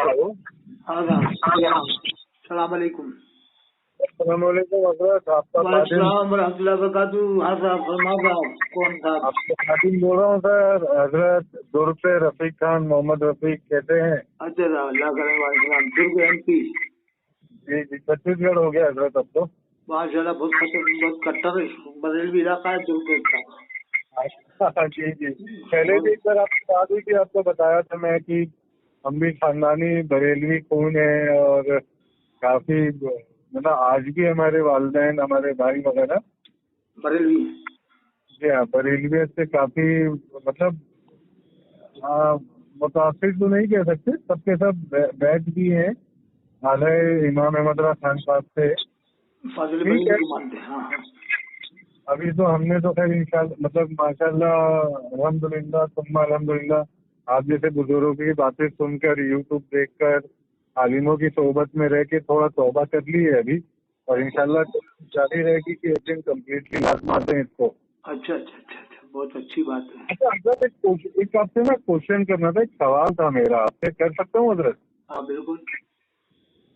Hello. अस्सलाम वालेकुम। अस्सलाम वालेकुम हज़रत, आपका खादिम। वालेकुम रहमतुल्लाहि व बरकातुहू। हाँ साहब, फरमा साहब, कौन साहब? आपका खादिम बोल रहा हूँ सर। हजरत दुर्ग से रफीक खान, मोहम्मद रफीक कहते हैं। अच्छा साहब, अल्लाह करे वालेकुम। दुर्ग MP। जी जी, छत्तीसगढ़ हो गया हजरत अब तो। माशाल्लाह, बहुत कट्टर बरेलवी इलाका है दुर्ग का। जी जी, पहले भी एक बार आपको बात हुई थी, आपको बताया था मैं कि हम भी खानदानी बरेलवी खून है और काफी मतलब आज भी हमारे वालिदैन, हमारे भाई वगैरह बरेलवी। जी हाँ बरेलवियत से काफी मतलब मुतासिर तो नहीं कह सकते, सबके सब बैच भी हैं। हालांकि इमाम अहमद रज़ा खान साहब से फाजिल ठीक है। बरेलवी को मानते हैं। हाँ हाँ। अभी तो हमने तो खैर इंशाल्लाह मतलब माशाल्लाह अल्हम्दुलिल्लाह सुम्मा अल्हम्दुलिल्लाह आप जैसे बुजुर्गों की बातें सुनकर, यूट्यूब देखकर, आलिमों की सोहबत में रह के थोड़ा तौबा कर ली है अभी, और इंशाल्लाह जारी रहेगी कि एक दिन कम्प्लीटली लाजमाते हैं इसको। अच्छा अच्छा अच्छा अच्छा, बहुत अच्छी बात है। अच्छा हजरत, एक आपसे ना क्वेश्चन करना था, एक सवाल था मेरा आपसे, कर सकता हूँ हजरत? हाँ बिल्कुल।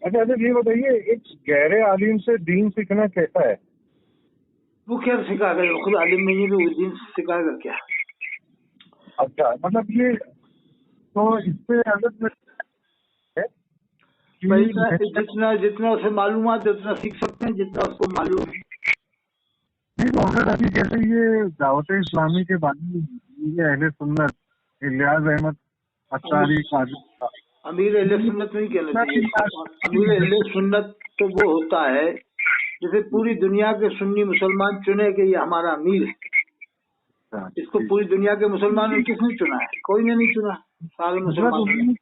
अच्छा हजरत ये बताइए, एक गहरे आलिम से दीन सीखना कैसा है? वो क्या सिखाएगा? वो खुद आलिम नहीं है तो वो दिन सिखाएगा क्या? अच्छा मतलब ये तो इससे हजरत है भाई कि जितना जितना उसे मालूमात है उतना सीख सकते हैं, जितना उसको मालूम है। नहीं तो अगर अभी जैसे ये दावत इस्लामी के बारे में ये अहले सुन्नत इलियास अहमद अत्तारी काजी अमीर अहले सुन्नत नहीं कहना चाहिए। अमीर अहले सुन्नत तो वो होता है जैसे पूरी दुनिया के सुन्नी मुसलमान चुने कि ये हमारा अमीर है। इसको पूरी दुनिया के मुसलमानों ने किसने चुना है? कोई ने नहीं चुना। सारे मुसलमानों ने,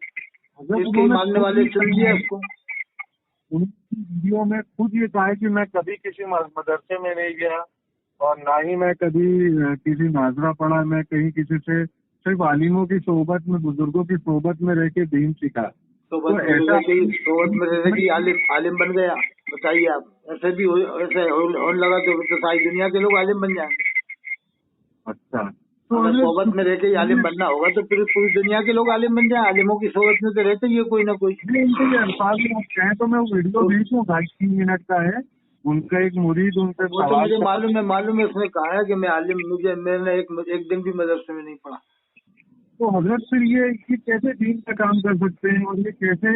इसके मानने वाले चुन लिया इसको। उनकी वीडियो में खुद ये कहा है कि मैं कभी किसी मदरसे में नहीं गया और ना ही मैं कभी किसी नाजरा पढ़ा, मैं कहीं किसी से सिर्फ आलिमों की सोहबत में, बुजुर्गों की सोहबत में रह के दीन सीखा। सोहबत में रहने की आलिम बन गया। बताइए आप, ऐसे भी ऐसे होने लगा तो सारी दुनिया के लोग आलिम बन जाएंगे। अच्छा अगर सोहबत में रह के आलिम बनना होगा तो फिर पूरी दुनिया के लोग आलिम बन जाए। आलिमों की सोहबत में तो रहते ही है कोई ना कोई। अल्फाज में आप कहें तो मैं वो वीडियो भेजूं, 2.5-3 मिनट का है, उनका एक मुरीद उनसे वो तो मुझे मालूम है उसने कहा है कि मैं आलिम, मैंने एक दिन भी मदरसे में नहीं पढ़ा। तो हजरत फिर ये कैसे दीन का काम कर सकते हैं और ये कैसे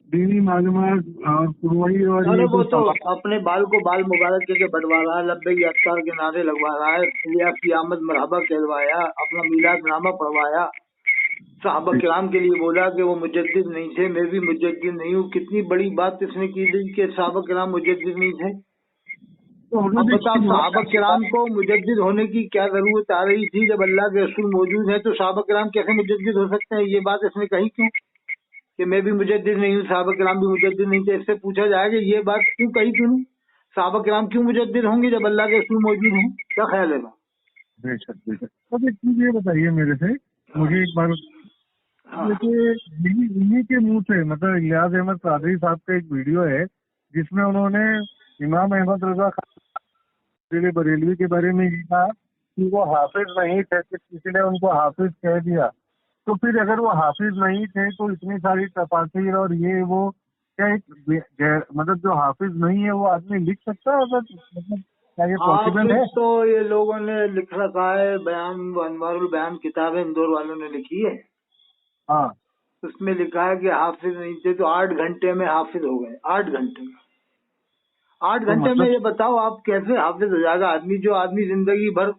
दीनी मालूमात और पुरवाई और अरे ये वो तो जो अपने बाल को बाल मुबारक के बढ़वा रहा है, लब्बैक अत्तार के नारे लगवा रहा है, इलियास की आमद मरहबा कहलवाया, अपना मीलाद नामा पढ़वाया, सहाबा किराम के लिए बोला कि वो मुजद्दिद नहीं थे, मैं भी मुजद्दिद नहीं हूँ। कितनी बड़ी बात इसने की थी कि सहाबा किराम मुजद्दिद नहीं थे। अब बताओ, सहाबा किराम को मुजद्दिद होने की क्या जरूरत आ रही थी? जब अल्लाह के रसूल मौजूद है तो सहाबा किराम कैसे मुजद्दिद हो सकते हैं? ये बात इसने कही क्यों कि मैं भी मुजद्दिद नहीं हूँ, सहाबा किराम भी मुजद्दिद नहीं थे? इससे पूछा जाए कि ये बात क्यों कही तूने? सहाबा किराम क्यों मुजद्दिद होंगे जब अल्लाह के रसूल मौजूद हैं? क्या ख्याल है? बेशक। अब एक चीज ये बताइए मेरे से, मुझे एक बार देखिए, इन्हीं के मुंह से मतलब इलियास अहमद कादरी साहब का एक वीडियो है जिसमें उन्होंने इमाम अहमद रजा खान बरेलवी के बारे में ये कहा कि वो हाफिज नहीं थे, किसी ने उनको हाफिज कह दिया। तो फिर अगर वो हाफिज नहीं थे तो इतनी सारी तफासिर और ये वो क्या एक मतलब जो हाफिज नहीं है वो आदमी लिख सकता है? मतलब क्या ये पॉसिबल है? तो ये लोगों ने लिख रखा है, बयान अनवारुल बयान किताब है, इंदौर वालों ने लिखी है। हाँ, उसमें लिखा है कि हाफिज नहीं थे तो 8 घंटे में हाफिज हो गए। 8 घंटे में, 8 तो घंटे में मतलब ये बताओ आप कैसे हाफिज हो जाएगा आदमी? जो आदमी जिंदगी भर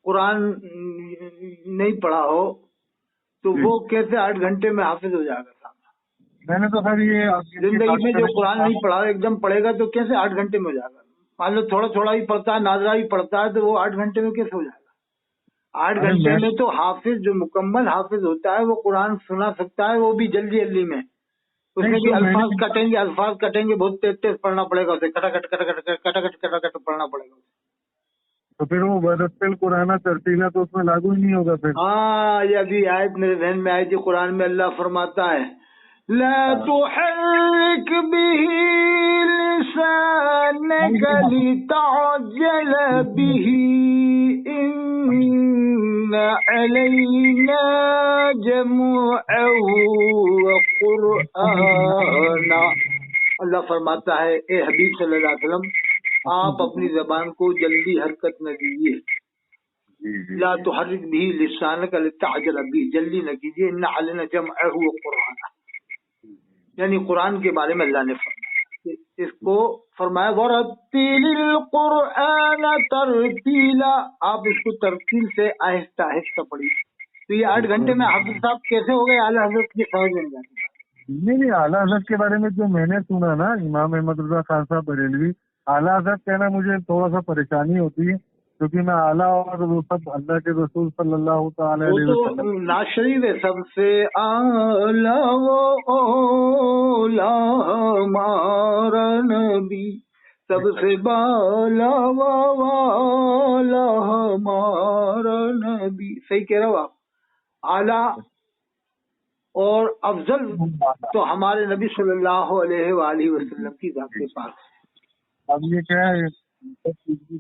कुरान नहीं पढ़ा हो तो वो कैसे 8 घंटे में हाफिज हो जाएगा? मैंने तो सर ये जिंदगी में जो कुरान नहीं पढ़ा एकदम पढ़ेगा तो कैसे 8 घंटे में हो जाएगा? मान लो थोड़ा थोड़ा ही पढ़ता है, नाजरा ही पढ़ता है, तो वो 8 घंटे में कैसे हो जाएगा? 8 घंटे में तो हाफिज, जो मुकम्मल हाफिज होता है, वो कुरान सुना सकता है, वो भी जल्दी जल्दी में। उसमें भी अल्फाज कटेंगे, बहुत तेज तेज पढ़ना पड़ेगा उसे, कटाकट कटाकट कटाकट कटाकट पढ़ना पड़ेगा। तो फिर वो बरतल कुराना तरतीला तो उसमें लागू ही नहीं होगा फिर। हाँ, ये अभी आयत मेरे ध्यान में आई थी, कुरान में अल्लाह फरमाता है, ला तुहर्रिक बिही लिसानक लितअज्जल बिही, علینا جمعہ وقرآنہ. اللہ فرماتا ہے اے حبیب صلی اللہ علیہ وسلم آپ اپنی زبان کو جلدی حرکت نہ دیجیے. لا تحرک بھی لسانک لتعجل بھی، جلدی نہ کیجیے. ان علینا جمعہ وقرآنہ، یعنی قرآن کے بارے میں اللہ نے فرمایا، اس کو فرمایا ورتل القرآن ترتیلا، آپ اس کو ترتیل سے آہستہ آہستہ پڑھیے. تو یہ 8 گھنٹے میں حافظ صاحب کیسے ہو گئے اعلیٰ حضرت کی سمجھ میں نہیں آتی. نہیں اعلیٰ حضرت کے بارے میں جو میں نے سنا نا، امام احمد رضا خان صاحب بریلوی، اعلیٰ حضرت کہنا مجھے تھوڑا سا پریشانی ہوتی ہے، کیونکہ میں اعلیٰ اور وہ سب اللہ کے رسول صلی اللہ تعالی وہ علیہ تو وسلم ناز شریف ہے، سب سے اعلیٰ وہ اولیٰ ہمارا نبی، سب سے بالا وہ والا ہمارا نبی. صحیح کہہ رہے ہو آپ. اعلیٰ اور افضل تو ہمارے نبی صلی اللہ علیہ وآلہ وسلم کی ذات کے پاس. اب یہ کیا ہے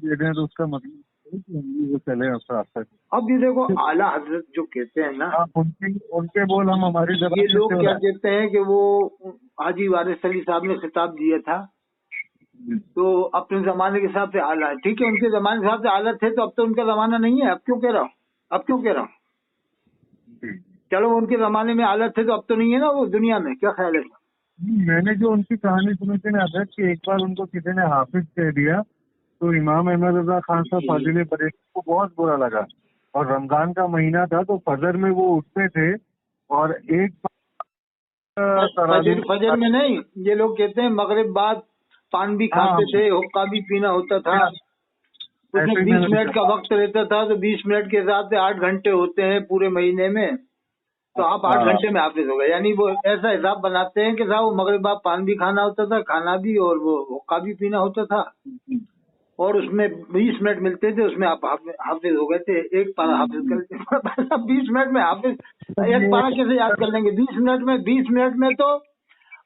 دے دیں تو اس کا مطلب ہے کہ ہم بھی وہ چلے افراد. اب یہ دیکھو اعلیٰ حضرت جو کہتے ہیں نا، ان کے بول ہم ہماری یہ لوگ کیا کہتے ہیں کہ وہ حاجی وارث علی صاحب نے خطاب دیا تھا تو اپنے زمانے کے حساب سے اعلیٰ ہے. ٹھیک ہے، ان کے زمانے کے حساب سے اعلیٰ تھے تو اب تو ان کا زمانہ نہیں ہے. اب کیوں کہہ رہا ہوں چلو ان کے زمانے میں اعلیٰ تھے تو اب تو نہیں ہے نا وہ دنیا میں. کیا خیال ہے؟ میں نے جو ان کی کہانی سنی تھی نا حضرت کہ ایک بار ان کو کسی نے حافظ کہہ دیا تو امام احمد رضا خان صاحب فاضل بریلوی کو بہت برا لگا، اور رمضان کا مہینہ تھا تو فجر میں وہ اٹھتے تھے اور ایک فجر میں نہیں، یہ لوگ کہتے ہیں مغرب بعد پان بھی کھاتے تھے، حقہ بھی پینا ہوتا تھا، اس میں 20 منٹ کا وقت رہتا تھا تو 20 منٹ کے حساب سے 8 گھنٹے ہوتے ہیں پورے مہینے میں، تو آپ 8 گھنٹے میں حافظ ہو گئے. یعنی وہ ایسا حساب بناتے ہیں کہ صاحب وہ مغرب بعد پان بھی کھانا ہوتا تھا، کھانا بھی، اور وہ حقہ بھی پینا ہوتا تھا، اور اس میں 20 منٹ ملتے تھے، اس میں آپ حافظ ہو گئے تھے. ایک پارا حافظ کر 20 منٹ میں حافظ ایک پارا کیسے یاد کر لیں گے 20 منٹ میں تو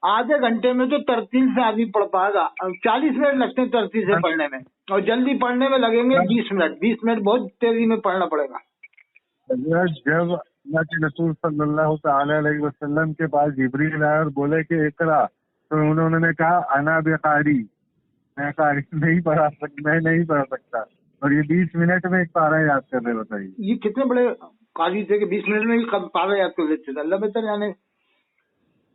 آدھے گھنٹے میں تو ترتیل سے آدمی پڑھ پائے گا. 40 منٹ لگتے ہیں ترتیل سے پڑھنے میں، اور جلدی پڑھنے میں لگیں گے 20 منٹ بہت تیزی میں پڑھنا پڑے گا. جب اللہ کے رسول صلی اللہ تعالی علیہ وسلم کے پاس جبریل آئے اور بولے کہ اقرا، تو انہوں نے کہا انا بقاری، میں نہیں پڑھا سکتا، اور یہ 20 منٹ میں ایک پارا یاد کر رہے. بتائیے یہ کتنے بڑے قاری تھے کہ 20 منٹ میں ہی پارا یاد کر لیتے تھے. اللہ بہتر جانے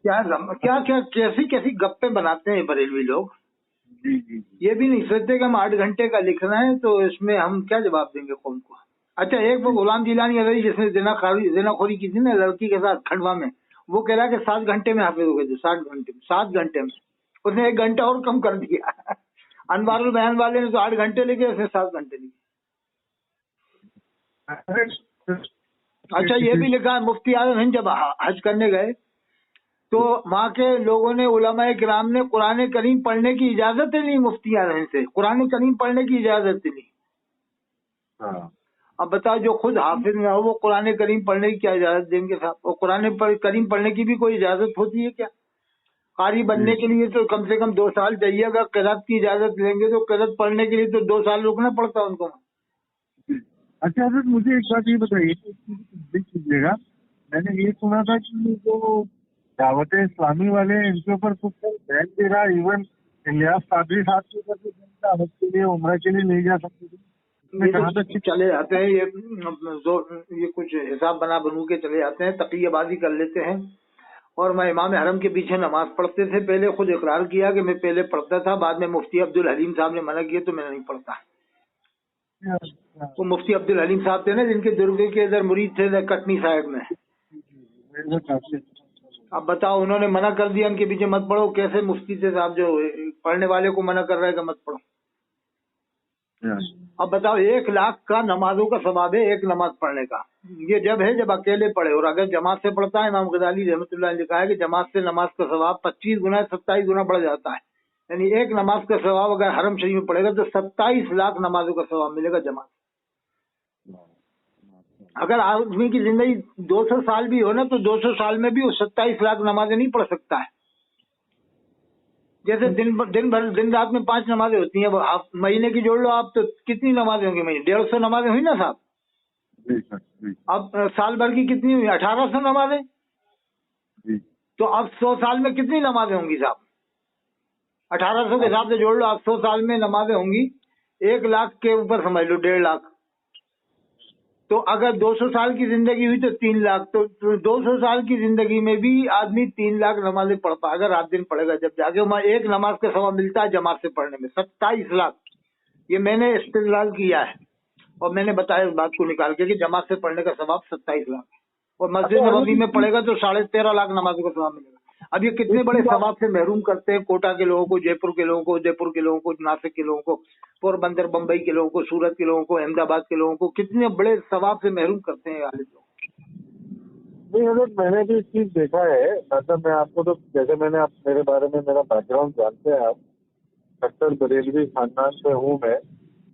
کیا کیسی گپیں بناتے ہیں بریلوی لوگ. جی. یہ بھی نہیں سوچتے کہ ہم 8 گھنٹے کا لکھنا ہے تو اس میں ہم کیا جواب دیں گے قوم کو. اچھا، ایک وہ غلام جیلانی حضرت جس نے زنا خوری کی تھی نا لڑکی کے ساتھ کھنڈوا میں، وہ کہہ رہا کہ 7 گھنٹے میں حافظ ہو گئے تھے. 7 گھنٹے میں اس نے 1 گھنٹہ اور کم کر دیا. انوار البیان والے نے تو 8 گھنٹے لکھے، اس نے 7 گھنٹے لکھے. اچھا، یہ بھی لکھا ہے مفتی اعظم ہند جب حج کرنے گئے تو وہاں کے لوگوں نے، علماء کرام نے قرآن کریم پڑھنے کی اجازت ہی نہیں مفتی اعظم سے، قرآن کریم پڑھنے کی اجازت ہی نہیں. اب بتاؤ جو خود حافظ نہ ہو وہ قرآن کریم پڑھنے کی کیا اجازت دیں گے صاحب؟ اور قرآن کریم پڑھنے کی بھی کوئی اجازت ہوتی ہے کیا؟ قاری بننے کے لیے تو کم سے کم 2 سال چاہیے. اگر قرأت کی اجازت لیں گے تو قرأت پڑھنے کے لیے تو 2 سال رکنا پڑتا ان کو. اچھا حضرت مجھے ایک بات یہ بتائیے کیجیے گا، میں نے یہ سنا تھا کہ جو دعوت اسلامی والے ان کے اوپر کچھ بین دے رہا، ایون الیاس قادری صاحب کے اوپر دعوت کے لیے عمرہ کے لیے نہیں جا سکتے. چلے جاتے ہیں یہ کچھ حساب بنو کے چلے جاتے ہیں، تقیہ بازی کر لیتے ہیں. اور میں امام حرم کے پیچھے نماز پڑھتے تھے، پہلے خود اقرار کیا کہ میں پہلے پڑھتا تھا، بعد میں مفتی عبدالحلیم صاحب نے منع کیا تو میں نہیں پڑھتا. وہ مفتی عبدالحلیم صاحب تھے نا جن کے درگے کے ادھر مرید تھے کٹنی سائڈ میں. اب بتاؤ انہوں نے منع کر دیا ان کے پیچھے مت پڑھو. کیسے مفتی تھے صاحب جو پڑھنے والے کو منع کر رہے کہ مت پڑھو؟ اب بتاؤ 1 لاکھ کا نمازوں کا ثواب ہے ایک نماز پڑھنے کا. یہ جب ہے جب اکیلے پڑھے، اور اگر جماعت سے پڑھتا ہے، امام غزالی رحمۃ اللہ نے لکھا ہے کہ جماعت سے نماز کا ثواب 25 گنا 27 گنا بڑھ جاتا ہے. یعنی ایک نماز کا ثواب اگر حرم شریف میں پڑھے گا تو 27 لاکھ نمازوں کا ثواب ملے گا جماعت. اگر آدمی کی زندگی 200 سال بھی ہو نا تو 200 سال میں بھی وہ 27 لاکھ نمازیں نہیں پڑھ سکتا ہے. جیسے دن رات میں 5 نمازیں ہوتی ہیں، وہ آپ مہینے کی جوڑ لو آپ تو کتنی نمازیں ہوں گی مہینے؟ 150 نمازیں ہوئی نا صاحب. जी सर जी अब साल भर की कितनी हुई? 1800 नमाजें। जी। तो अब 100 साल में कितनी नमाजें होंगी साहब? 1800 के हिसाब से जोड़ लो आप, 100 साल में नमाजें होंगी 1 लाख के ऊपर समझ लो, 1.5 लाख। तो अगर 200 साल की जिंदगी हुई तो 3 लाख। तो 200 साल की जिंदगी में भी आदमी 3 लाख नमाजें पढ़ पाएगा, रात दिन पढ़ेगा जब जाके। वहाँ एक नमाज का सवाब मिलता है जमात से पढ़ने में 27 लाख। ये मैंने इस्तेदलाल किया है और मैंने बताया इस बात को निकाल के कि जमात से पढ़ने का सवाब 27 लाख है, और मस्जिद नबवी में पढ़ेगा तो 13.5 लाख नमाजों का सवाब मिलेगा। अब ये कितने बड़े सवाब से महरूम करते हैं कोटा के लोगों को, जयपुर के लोगों को, उदयपुर के लोगों को, नासिक के लोगों को, पोरबंदर बम्बई के लोगों को, सूरत के लोगों को, अहमदाबाद के लोगों को, कितने बड़े सवाब से महरूम करते हैं आलिम लोग। नहीं हजरत, मैंने भी इस चीज देखा है। मतलब मैं आपको तो जैसे मैंने आप मेरे बारे में मेरा बैकग्राउंड जानते हैं आप, अक्सर बरेलवी खानदान से हूँ मैं,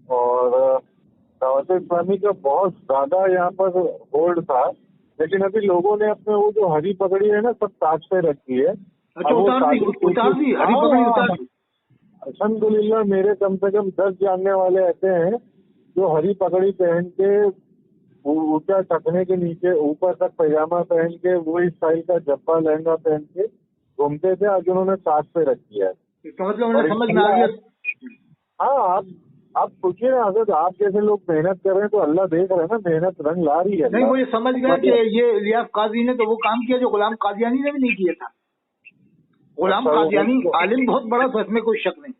और दावत इस्लामी का बहुत ज्यादा यहाँ पर होल्ड था, लेकिन अभी लोगों ने अपने वो जो हरी पगड़ी है ना सब ताज पे रखी है। अच्छा, उतार दी हरी पगड़ी उतार दी। अल्हम्दुलिल्लाह मेरे कम से कम 10 जानने वाले ऐसे हैं जो हरी पगड़ी पहन के ऊंचा टकने के नीचे ऊपर तक पैजामा पहन के वही स्टाइल का जब्बा लहंगा पहन के घूमते थे, आज उन्होंने साथ पे रखी है। इसका मतलब उन्हें समझ में आ गया। हाँ, आप सोचिए ना, अगर आप जैसे लोग मेहनत कर रहे हैं तो अल्लाह देख रहे हैं ना, मेहनत रंग ला रही है। नहीं, वो ये समझ गया कि ये इलियास काजी ने तो वो काम किया जो गुलाम कादियानी ने भी नहीं किया था। गुलाम कादियानी आलिम बहुत बड़ा था, इसमें कोई शक नहीं,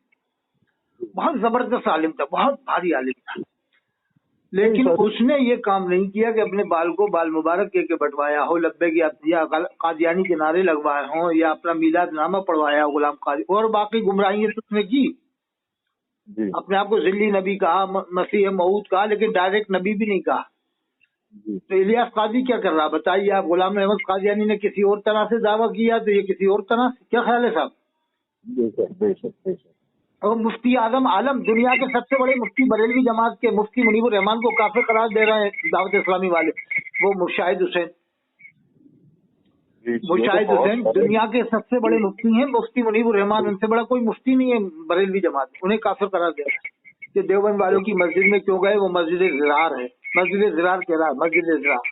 बहुत जबरदस्त आलिम था, बहुत भारी आलिम था, लेकिन उसने ये काम नहीं किया कि अपने बाल को बाल मुबारक के बंटवाया हो, लब्बे या कादियानी के नारे लगवाए हों, या अपना मीलाद नामा पढ़वाया गुलाम कादी, और बाकी गुमराहियां तो उसने की। अपने आप को जिल्ली नबी कहा, मसीह मऊद कहा, लेकिन डायरेक्ट नबी भी नहीं कहा। तो इलियास काजी क्या कर रहा बताइए आप? गुलाम अहमद कादियानी ने किसी और तरह से दावा किया तो ये किसी और तरह से, क्या ख्याल है साहब? और मुफ्ती आजम आलम, दुनिया के सबसे बड़े मुफ्ती, बरेलवी जमात के मुफ्ती मुनीबुर रहमान को काफिर करार दे रहे हैं दावत इस्लामी वाले, वो मुशाहिद हुसैन। मुशाहिद हुसैन दुनिया के सबसे बड़े मुफ्ती हैं, मुफ्ती मुनीबुर रहमान, उनसे बड़ा कोई मुफ्ती नहीं है बरेलवी जमात, उन्हें काफिर करार दे रहा है। कि देवबंद वालों की मस्जिद में क्यों गए? वो मस्जिद ज़िरार है, मस्जिद ज़िरार कह रहा है, मस्जिद ज़िरार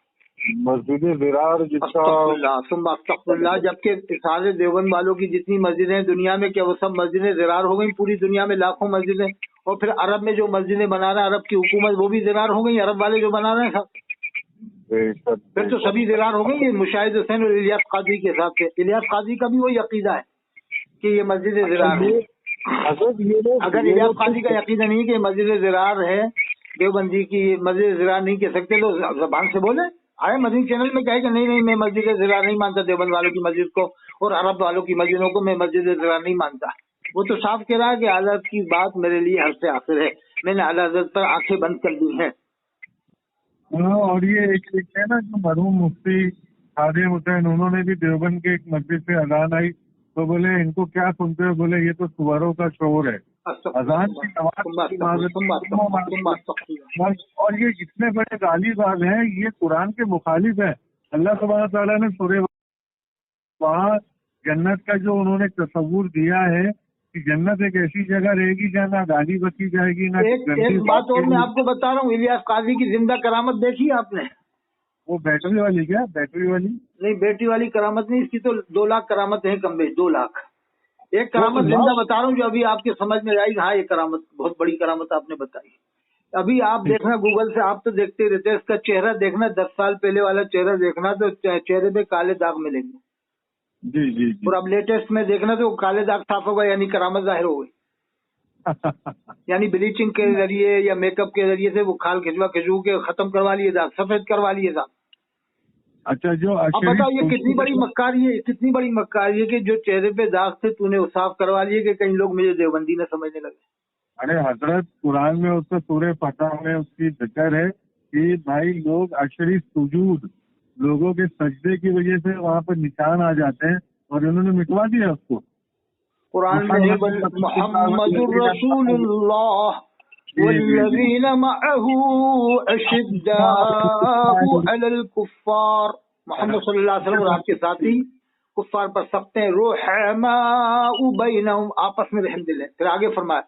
जिसका, जबकि सारे देवबंद वालों की जितनी मस्जिदें हैं दुनिया में, क्या वो सब मस्जिदें ज़िरार हो गई? पूरी दुनिया में लाखों मस्जिदें, और फिर अरब में जो मस्जिदें बना रहा है अरब की हुकूमत, वो भी ज़िरार हो गई, अरब वाले जो बना रहे हैं सब, फिर तो सभी ज़िरार हो गई। ये मुशाहिद हुसैन और इलियास काजी के हिसाब से, इलियास काजी का भी वही अकीदा है कि ये मस्जिद ज़िरार है। अगर इलियास काजी का अकीदा नहीं कि मस्जिद ज़िरार है, देवबंदी की मस्जिद ज़िरार नहीं कह सकते, तो ज़बान से बोले, आए मदनी चैनल में कहे कि नहीं मैं मस्जिद ज़िरार नहीं मानता, देवबंद वालों की मस्जिद को और अरब वालों की मस्जिदों को मैं मस्जिद ज़िरार नहीं मानता। वो तो साफ कह रहा है कि आला हज़रत की बात मेरे लिए हद से आखिर है, मैंने आला हज़रत पर आंखें बंद कर दी हैं। और ये एक है ना जो मरहूम मुफ्ती खादिम हुसैन, उन्होंने भी देवबंद के एक मस्जिद से अजान आई तो बोले इनको क्या सुनते हो? बोले ये तो सुअरों का शोर है। अजान की और ये जितने बड़े गालीबाज हैं ये कुरान के मुखालिफ है। अल्लाह सुब्हानहू तआला ने सूरह वहाँ जन्नत का जो उन्होंने तस्वुर दिया है कि जन्नत एक ऐसी जगह रहेगी जहाँ ना गाली बकी जाएगी ना। एक बात और मैं आपको बता रहा हूँ, इलियास काजी की जिंदा करामत देखी आपने? वो बैटरी वाली? क्या बैटरी वाली? नहीं, बैटरी वाली करामत नहीं, इसकी तो 2 लाख करामत है, कम बेश 2 लाख। एक करामत जिंदा बता रहा हूँ जो अभी आपके समझ में आएगी। हाँ, ये करामत बहुत बड़ी करामत आपने बताई। अभी आप देखना गूगल से, आप तो देखते रहते हैं, इसका चेहरा देखना, 10 साल पहले वाला चेहरा देखना तो चेहरे पे काले दाग मिलेंगे। जी। और अब लेटेस्ट में देखना तो काले दाग साफ होगा, यानी करामत जाहिर हो गई। यानी ब्लीचिंग के जरिए या मेकअप के जरिए से वो खाल खिंचवा के खत्म करवा लिए दाग, सफेद करवा लिए दाग। अच्छा, जो अब बताओ ये कितनी बड़ी मक्कारी है, कितनी बड़ी मक्कारी है कि जो चेहरे पे दाग थे तूने वो साफ करवा लिए कि कई लोग मुझे देवबंदी न समझने लगे। अरे हजरत, कुरान में उससे सूरह फतह में उसकी जिक्र है कि भाई लोग अशरी सुजूद, लोगों के सजदे की वजह से वहाँ पर निशान आ जाते हैं और इन्होंने मिटवा दिया उसको। कुरान में मुहम्मदुर रसूलुल्लाह वल्लज़ीना मअहू अशिद्दाउ अलल कुफ्फार, मोहम्मद सल्लल्लाहु अलैहि वसल्लम और आपके साथी कुफ्फार पर सख्त हैं, रुहमाउ बैनहुम, आपस में रहम दिल है। फिर आगे फरमाया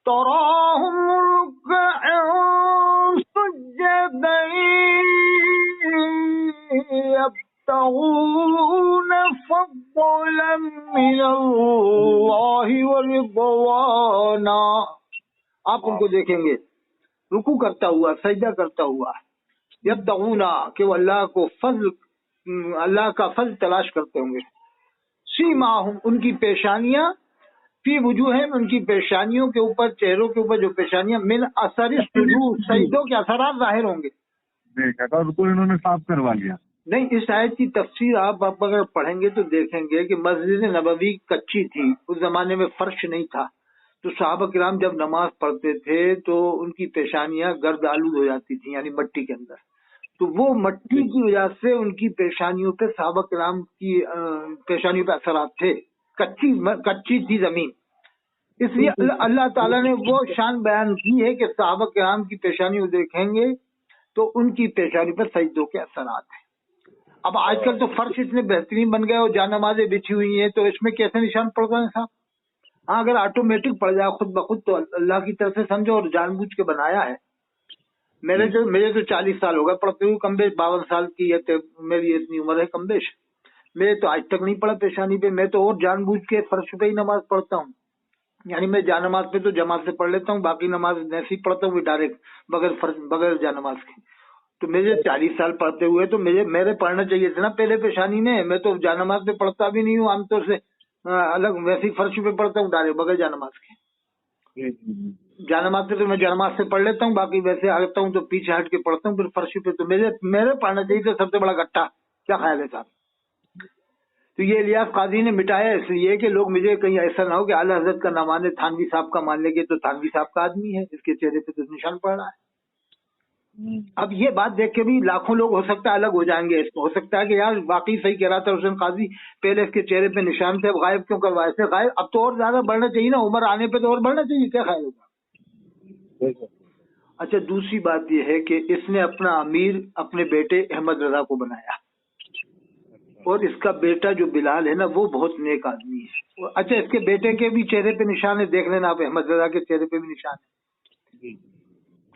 तराहुम रुक्अन सुज्जदन يبتغون فضلا من الله ورضوانا. آپ ان کو دیکھیں گے رکوع کرتا ہوا, سجدہ کرتا ہوا, یبتغونا کہ وہ اللہ کو فضل, اللہ کا فضل تلاش کرتے ہوں گے. سیماہم ان کی پیشانیاں, فی وجوہہم ان کی پیشانیوں کے اوپر, چہروں کے اوپر جو پیشانیاں, من اثر السجود سجدوں کے اثرات ظاہر ہوں گے. دیکھا تو رکوع انہوں نے صاف کروا لیا. نہیں, اس آیت کی تفسیر آپ اگر پڑھیں گے تو دیکھیں گے کہ مسجد نبوی کچی تھی, اس زمانے میں فرش نہیں تھا, تو صحابہ کرام جب نماز پڑھتے تھے تو ان کی پیشانیاں گرد آلود ہو جاتی تھیں, یعنی مٹی کے اندر. تو وہ مٹی کی وجہ سے ان کی پیشانیوں پہ, صحابہ کرام کی پیشانیوں پہ اثرات تھے. کچی تھی زمین, اس لیے اللہ تعالیٰ نے وہ شان بیان کی ہے کہ صحابہ کرام کی پیشانیوں دیکھیں گے تو ان کی پیشانی پر سجدوں کے اثرات ہیں. اب آج کل تو فرش اتنے بہترین بن گئے اور جا نمازیں بچھی ہوئی ہیں, تو اس میں کیسے نشان پڑ رہے ہیں صاحب؟ ہاں, اگر آٹومیٹک پڑ جائے خود بخود تو اللہ کی طرف سے سمجھو اور جان بوجھ کے بنایا ہے. مجھے تو 40 سال ہو گئے پڑھتے ہوئے, کم بیش 52 سال کی ہے میری اتنی عمر ہے کم بیش. میں تو آج تک نہیں پڑھا پیشانی پہ, میں تو اور جان بوجھ کے فرش پہ ہی نماز پڑھتا ہوں. یعنی میں جا نماز پہ تو جماعت سے پڑھ لیتا ہوں, باقی نماز ایسی پڑھتا ہوں ڈائریکٹ بغیر جا نماز کے. تو مجھے 40 سال پڑھتے ہوئے تو میرے پڑھنا چاہیے تھا نا پہلے پیشانی میں. میں تو جا نماز پہ پڑھتا بھی نہیں ہوں عام طور سے, الگ ویسی فرش پہ پڑھتا ہوں ڈائریکٹ بغیر جا نماز کے. جا نماز پہ تو میں جا نماز سے پڑھ لیتا ہوں, باقی ویسے آتا ہوں تو پیچھے ہٹ کے پڑھتا ہوں پھر فرش پہ. تو میرے پڑھنا چاہیے تھا سب سے بڑا گٹھا. کیا خیال ہے صاحب؟ تو یہ الیاس قاضی نے مٹایا اس لیے کہ لوگ مجھے کہیں ایسا نہ ہو کہ اعلیٰ حضرت کا نہ مانے, تھانوی صاحب کا مان لیں گے تو تھانوی صاحب کا آدمی ہے, اس کے چہرے پہ تو نشان پڑ رہا ہے. اب یہ بات دیکھ کے بھی لاکھوں لوگ ہو سکتا ہے الگ ہو جائیں گے. ہو سکتا ہے کہ یار واقعی صحیح کہہ رہا تھا حسین قاضی, پہلے اس کے چہرے پہ نشان تھے, غائب کیوں کروائے تھے؟ غائب اب تو اور زیادہ بڑھنا چاہیے نا, عمر آنے پہ تو اور بڑھنا چاہیے. کیا خیال ہوگا؟ اچھا, دوسری بات یہ ہے کہ اس نے اپنا امیر اپنے بیٹے احمد رضا کو بنایا, اور اس کا بیٹا جو بلال ہے نا وہ بہت نیک آدمی ہے. اچھا, اس کے بیٹے کے بھی چہرے پہ نشان ہے, دیکھ لینا آپ, احمد رضا کے چہرے پہ بھی نشان ہے,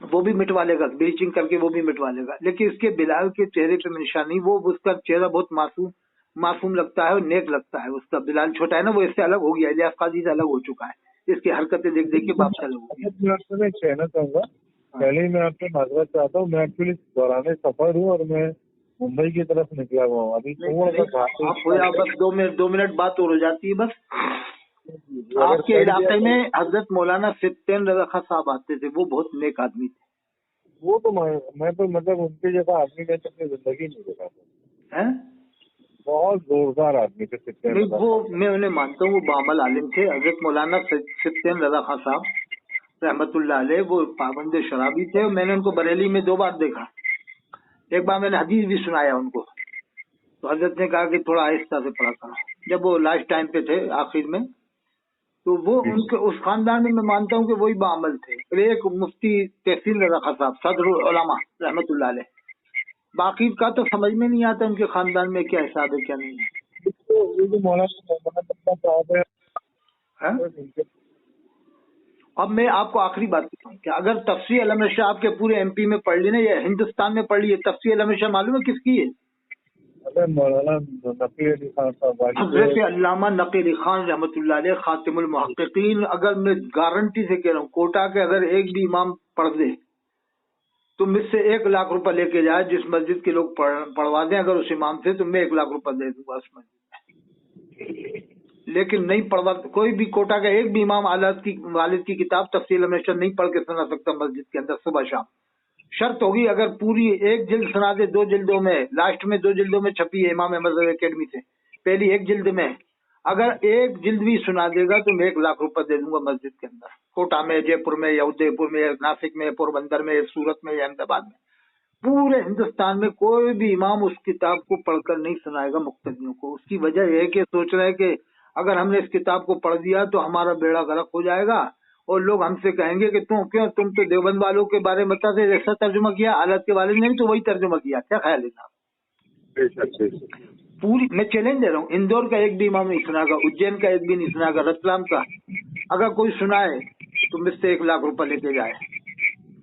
وہ بھی مٹوا لے گا, بلیچنگ کر کے وہ بھی مٹوا لے گا. لیکن اس کے بلال کے چہرے پہ نشان نہیں, وہ اس کا چہرہ بہت معصوم لگتا ہے اور نیک لگتا ہے. اس کا بلال چھوٹا ہے نا, وہ اس سے الگ ہو گیا, الیاس قاضی سے الگ ہو چکا ہے, اس کی حرکتیں دیکھ کے باپ سے الگ ہو گیا. میں کہنا چاہوں گا, پہلے ہی میں آپ سے معذرت چاہتا ہوں, میں ایکچولی دوران سفر ہوں اور میں ممبئی کی طرف نکلا ہوا ہوں ابھی. بس 2 منٹ بات اور ہو جاتی ہے بس. آپ کے علاقے میں حضرت مولانا فتین رضا خان صاحب آتے تھے, وہ بہت نیک آدمی تھے. وہ تو میں تو مطلب ان کے جیسا آدمی میں اپنی زندگی نہیں دیکھا تھا, بہت زوردار آدمی تھے. وہ میں انہیں مانتا ہوں, وہ بعمل عالم تھے. حضرت مولانا فتین رضا خان صاحب رحمت اللہ علیہ وہ پابند شرابی تھے. میں نے ان کو بریلی میں 2 بار دیکھا. ایک بار میں نے حدیث بھی سنایا ان کو, تو حضرت نے کہا کہ تھوڑا آہستہ سے پڑھا کرو, جب وہ لاسٹ ٹائم پہ تھے آخر میں. تو وہ ان کے اس خاندان میں مانتا ہوں کہ وہی بعمل تھے. ایک مفتی تحسین رضا خان صاحب صدر العلماء رحمت اللہ علیہ, باقی کا تو سمجھ میں نہیں آتا ان کے خاندان میں کیا حساب ہے کیا نہیں ہے. اب میں آپ کو آخری بات بتاؤں کہ اگر تفسیر علامہ شاہ آپ کے پورے ایم پی میں پڑھ لی نا, یا ہندوستان میں پڑھ لی ہے, تفسیر علامہ شاہ معلوم ہے کس کی ہے؟ حضرت علامہ نقی علی خان رحمۃ اللہ علیہ خاتم المحققین. اگر میں گارنٹی سے کہہ رہا ہوں, کوٹا کے اگر ایک بھی امام پڑھ دے تو مجھ سے 1 لاکھ روپے لے کے جائے, جس مسجد کے لوگ پڑھوا دیں اگر اس امام سے, تو میں 1 لاکھ روپے دے دوں گا اس مسجد میں. لیکن نہیں پڑھوا, کوئی بھی کوٹا کا ایک بھی امام والد کی کتاب تفسیر ہمیشہ نہیں پڑھ کے سنا سکتا مسجد کے اندر صبح شام. شرط ہوگی اگر پوری 1 جلد سنا دے 2 جلدوں میں, لاسٹ میں 2 جلدوں میں چھپی ہے امام احمد رضا اکیڈمی سے, پہلی 1 جلد میں اگر 1 جلد بھی سنا دے گا تو میں 1 لاکھ روپے دے دوں گا مسجد کے اندر, کوٹا میں, جے پور میں, یا ادے پور میں, ناسک میں, پور بندر میں, سورت میں, یا احمد آباد میں. پورے ہندوستان میں کوئی بھی امام اس کتاب کو پڑھ کر نہیں سنائے گا مقتدیوں کو. اس کی وجہ یہ ہے کہ سوچ رہے ہیں کہ اگر ہم نے اس کتاب کو پڑھ دیا تو ہمارا بیڑا غرق ہو جائے گا, اور لوگ ہم سے کہیں گے کہ تم تو دیوبند والوں کے بارے میں بتا دے, ایسا ترجمہ کیا, حالت کے والد نے بھی تو وہی ترجمہ کیا. کیا خیال ہے صاحب؟ پوری میں چیلنج دے رہا ہوں, اندور کا ایک بھی امام نہیں سنا گا, اجین کا ایک بھی نہیں سنا گا, رتلام کا اگر کوئی سنائے تو مجھ سے 1 لاکھ روپے لے کے جائے.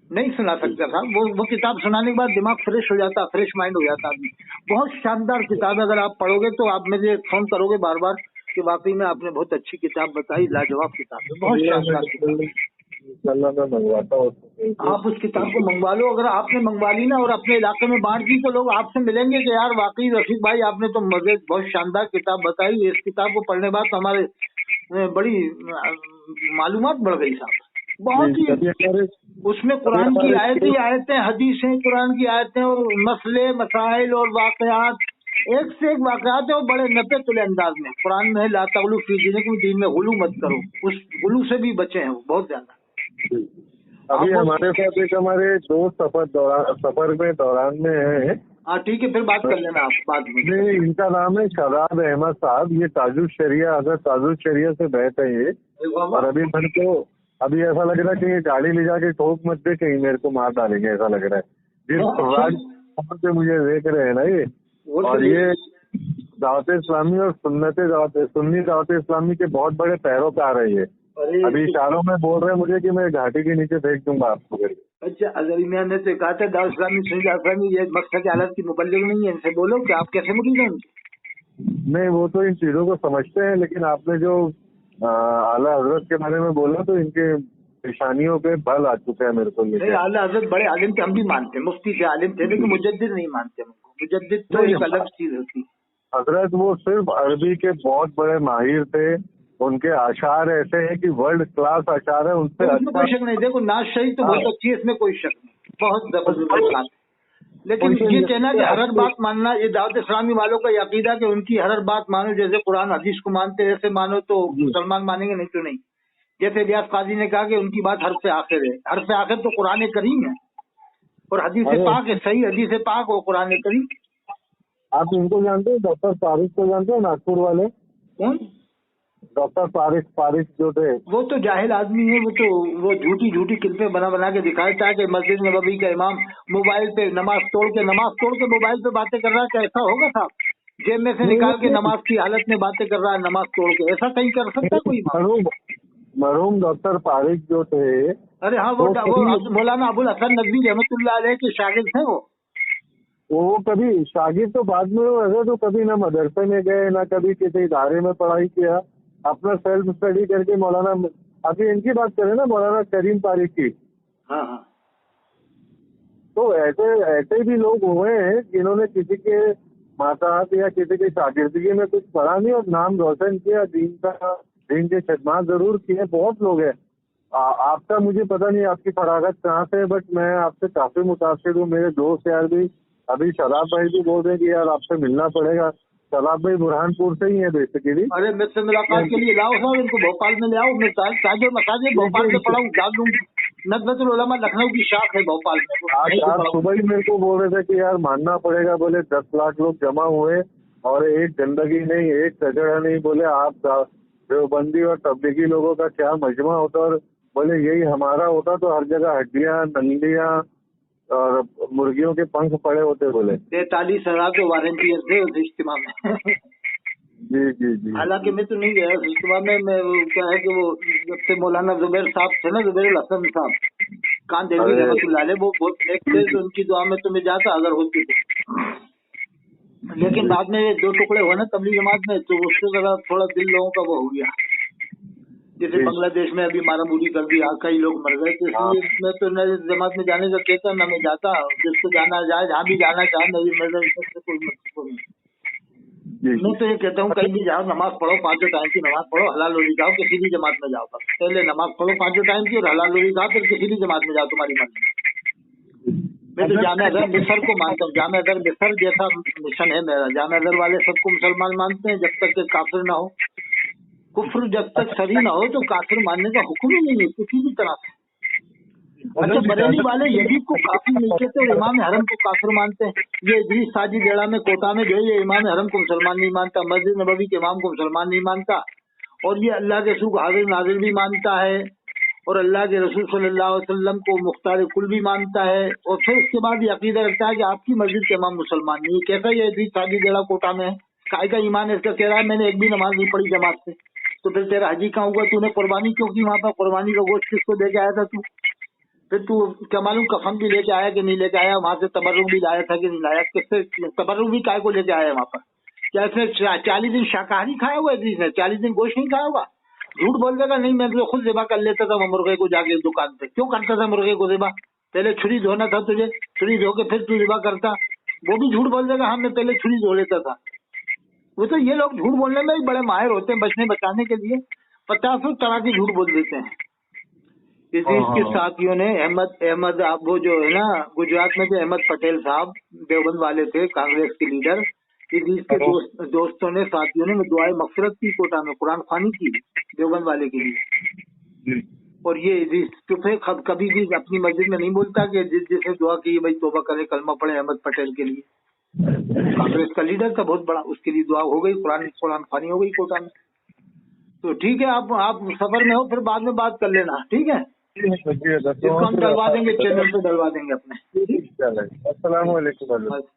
नहीं सुना सकता था। वो किताब सुनाने के बाद दिमाग फ्रेश हो जाता, फ्रेश माइंड हो जाता आदमी। बहुत शानदार किताब है, अगर आप पढ़ोगे तो आप मुझे फोन करोगे बार बार कि वाकई में आपने बहुत अच्छी किताब बताई, लाजवाब किताब है, बहुत शानदार किताब है। इंशाल्लाह मैं मंगवाता हूँ। आप उस किताब को मंगवा लो। अगर आपने मंगवा ली ना और अपने इलाके में बांट दी तो लोग आपसे मिलेंगे कि यार वाकई रफीक भाई आपने तो मजे बहुत शानदार किताब बताई। इस किताब को पढ़ने के बाद तो हमारे बड़ी मालूमात बढ़ गई साहब, बहुत ही। उसमें कुरान की आयतें आयतें, हदीसें, कुरान की आयतें और मसले मसाइल और वाकयात, एक से एक वाकयात है और बड़े नपे तुले अंदाज में। कुरान में ला तगलू फी दीनिकुम, दीन में गुलू मत करो, उस गुलू से भी बचे हैं वो बहुत ज्यादा। अभी हमारे साथ एक हमारे दोस्त सफर में दौरान में है। हाँ ठीक है, फिर बात कर लेना आप बाद में। नहीं, इनका नाम है शादाब अहमद साहब। ये ताजुल शरिया, अगर ताजुल शरिया से बैठ है ये। और अभी मन को अभी ऐसा लग रहा है कि ये गाड़ी ले जाके ठोक मत दे, कहीं मेरे को मार डालेंगे ऐसा लग रहा है। जिस राज से मुझे देख रहे हैं ना ये, और ये दावत इस्लामी और सुन्नी दावत इस्लामी के बहुत बड़े पैरोकार है ये। अभी इशारों में बोल रहे हैं मुझे कि मैं घाटी के नीचे फेंक दूंगा आपको करके। अच्छा, अजहरी मियां ने तो कहा था दावत इस्लामी सुन्नी दावत इस्लामी ये मकसद की हालत की मुबल्लिग नहीं है, इनसे बोलो कि आप कैसे मुरीद हैं उनके। नहीं, वो तो इन चीजों को समझते हैं, लेकिन आपने जो आला हजरत के बारे में बोला तो इनके निशानियों पे बल आ चुका है मेरे को। नहीं, आला हजरत बड़े आलिम थे, हम भी मानते हैं, मुफ्ती थे, आलिम थे, लेकिन मुजद्दिद नहीं मानते उनको। मुजद्दिद तो एक अलग चीज होती है। हजरत वो सिर्फ अरबी के बहुत बड़े माहिर थे। उनके आशार ऐसे हैं कि वर्ल्ड क्लास आशार है, उनसे इसमें कोई शक नहीं। देखो नाज शरीफ तो बहुत अच्छी है, इसमें कोई शक नहीं, बहुत जबरदस्त बात। लेकिन ये कहना कि हर बात मानना, ये दावत इस्लामी वालों का अकीदा कि उनकी हर बात मानो, जैसे कुरान हदीस को मानते ऐसे मानो तो मुसलमान मानेंगे, नहीं तो नहीं। जैसे इलियास काजी ने कहा कि उनकी बात हर से आखिर है। हर से आखिर तो कुरान करीम है और हदीस पाक है, सही हदीस पाक और कुरान करीम। आप इनको जानते हैं, डॉक्टर फारिक को जानते हैं, नागपुर वाले? कौन? डॉक्टर फारिक जो थे, वो तो जाहिल आदमी है। वो झूठी क्लिपें बना के दिखाता है कि मस्जिद नबवी का इमाम मोबाइल पे नमाज तोड़ के मोबाइल पे बातें कर रहा है। कैसा होगा साहब, जेब में से निकाल के नमाज की हालत में बातें कर रहा है, नमाज तोड़ के। ऐसा कहीं कर सकता है कोई? मरहूम डॉक्टर फारिक जो थे, अरे हाँ, वो मौलाना अबुल हसन नकवी रहमतुल्लाह अलैह के शागिर्द थे। वो कभी शागिर्द तो बाद में हुए, तो कभी ना मदरसे में गए ना कभी किसी इदारे में पढ़ाई किया, अपना सेल्फ स्टडी करके मौलाना, अभी इनकी बात करें ना, मौलाना करीम तारिक की। हाँ। तो ऐसे भी लोग हुए हैं जिन्होंने किसी के माताहत या किसी के शागिर्दगी में कुछ पढ़ा नहीं और नाम रोशन किया, दीन के खिदमत जरूर किए। बहुत लोग हैं। आपका मुझे पता नहीं आपकी फरागत कहाँ से है, बट मैं आपसे काफी मुतासिर हूँ। मेरे दोस्त यार भी, अभी शराब भाई भी बोल रहे हैं कि यार आपसे मिलना पड़ेगा। शराब भाई बुरहानपुर से ही है बेसिकली। अरे मुझसे मुलाकात के लिए लाओ साहब, इनको भोपाल में ले आओ। मैं ताजो मसाजिद भोपाल में पढ़ाऊँ, डाल दूँ। नदवतुल उलमा लखनऊ की शाख है भोपाल में। आज सुबह ही मेरे को बोल रहे थे कि यार मानना पड़ेगा, बोले 10 लाख लोग जमा हुए और एक गंदगी नहीं, एक कचरा नहीं। बोले आप देवबंदी और तबलीगी लोगों का क्या मजमा होता, और बोले यही हमारा होता तो हर जगह हड्डियां, नलियां और मुर्गियों के पंख पड़े होते। बोले 43,000 के वारंटियर्स थे उस इज्तिमा में। जी। हालांकि मैं तो नहीं गया उस इज्तिमा में। मैं क्या है कि वो जब से मौलाना जुबैर साहब थे ना, जुबैर हसन साहब कान देवी रहमतुल्लाह अलैह, वो बहुत नेक थे, तो उनकी दुआ में तो मैं जाता अगर होती तो। लेकिन बाद में 2 टुकड़े हुए ना तबलीग जमात में, तो उससे जरा थोड़ा दिल लोगों का वो हो गया। जैसे बांग्लादेश में अभी मारामुरी कर दी, कई लोग मर गए, तो इसलिए मैं तो न जमात में जाने का कहता न मैं जाता। जिसको जाना जाए, जहाँ भी जाना चाहे, नहीं मेरे से कोई मतलब नहीं। मैं तो ये कहता हूँ कहीं भी जाओ, नमाज पढ़ो, 5 टाइम की नमाज पढ़ो, हलाल रोजी खाओ, किसी भी जमात में जाओ। बस पहले नमाज पढ़ो 5 टाइम की और हलाल रोजी खाओ, फिर किसी भी जमात में जाओ, तुम्हारी मर्जी। मैं तो जामे अदर मिसर को मानता हूँ। जामे अदर मिसर जैसा मिशन है मेरा। जामे अदर वाले सबको मुसलमान मानते हैं जब तक के काफिर ना हो। कुफ्र जब तक सही ना हो तो काफिर मानने का हुक्म ही नहीं है किसी भी तरह से। अच्छा, बरेली वाले यजीद को काफिर नहीं कहते और इमाम हरम को काफिर मानते हैं। ये इदरीस साजी बेड़ा में कोटा में जो ये इमाम हरम को मुसलमान नहीं मानता, मस्जिद नबवी के इमाम को मुसलमान नहीं मानता, और ये अल्लाह के रसूल को हाजिर नाजिर भी मानता है, और अल्लाह के रसूल सल्लल्लाहु अलैहि वसल्लम को मुख्तार कुल भी मानता है, और फिर उसके बाद ये अकीदा रखता है कि आपकी मस्जिद के इमाम मुसलमान नहीं। कैसा ये इदरीस साजी बेड़ा कोटा में है, काय का ईमान इसका कह रहा है मैंने एक भी नमाज नहीं पढ़ी जमात से। तो फिर तेरा हजी कहाँ हुआ, तूने कुर्बानी क्यों की वहाँ पर? कुर्बानी का गोश्त किसको दे के आया था तू? फिर तू क्या मालूम कफन भी लेके आया कि नहीं लेके आया, वहां से तबर्रुक भी लाया था कि नहीं लाया, किससे तबर्रुक भी काय को लेके आया वहां पर? क्या इसने 40 दिन शाकाहारी खाया हुआ है? इसने 40 दिन गोश्त नहीं खाया हुआ? झूठ बोल देगा नहीं मैं तो खुद ज़िबा कर लेता था वो मुर्गे को जाके दुकान पे। क्यों करता था मुर्गे को ज़िबा? पहले छुरी धोना था तुझे, छुरी धो के फिर तू ज़िबा करता। वो भी झूठ बोल देगा हाँ मैं पहले छुरी धो लेता था। वो तो ये लोग झूठ बोलने में ही बड़े माहिर होते हैं, बचने बचाने के लिए 50 तरह की झूठ बोल देते हैं। इसी इसके साथियों ने अहमद आप वो जो है ना गुजरात में जो अहमद पटेल साहब देवबंद वाले थे, कांग्रेस के लीडर, इसके दोस्तों ने साथियों ने दुआए मगफिरत की कोटा में, कुरान खानी की देवबंद वाले के लिए। और ये चुप है, कभी भी अपनी मस्जिद में नहीं बोलता कि जिसे दुआ की भाई तोबा करे कलमा पढ़े अहमद पटेल के लिए। कांग्रेस का लीडर था बहुत बड़ा, उसके लिए दुआ हो गई, कुरान खानी हो गई कोटा में। तो ठीक है, आप सफर में हो फिर बाद में बात कर लेना, ठीक है? इसको हम डलवा देंगे, चैनल पे डलवा देंगे अपने। अस्सलाम वालेकुम।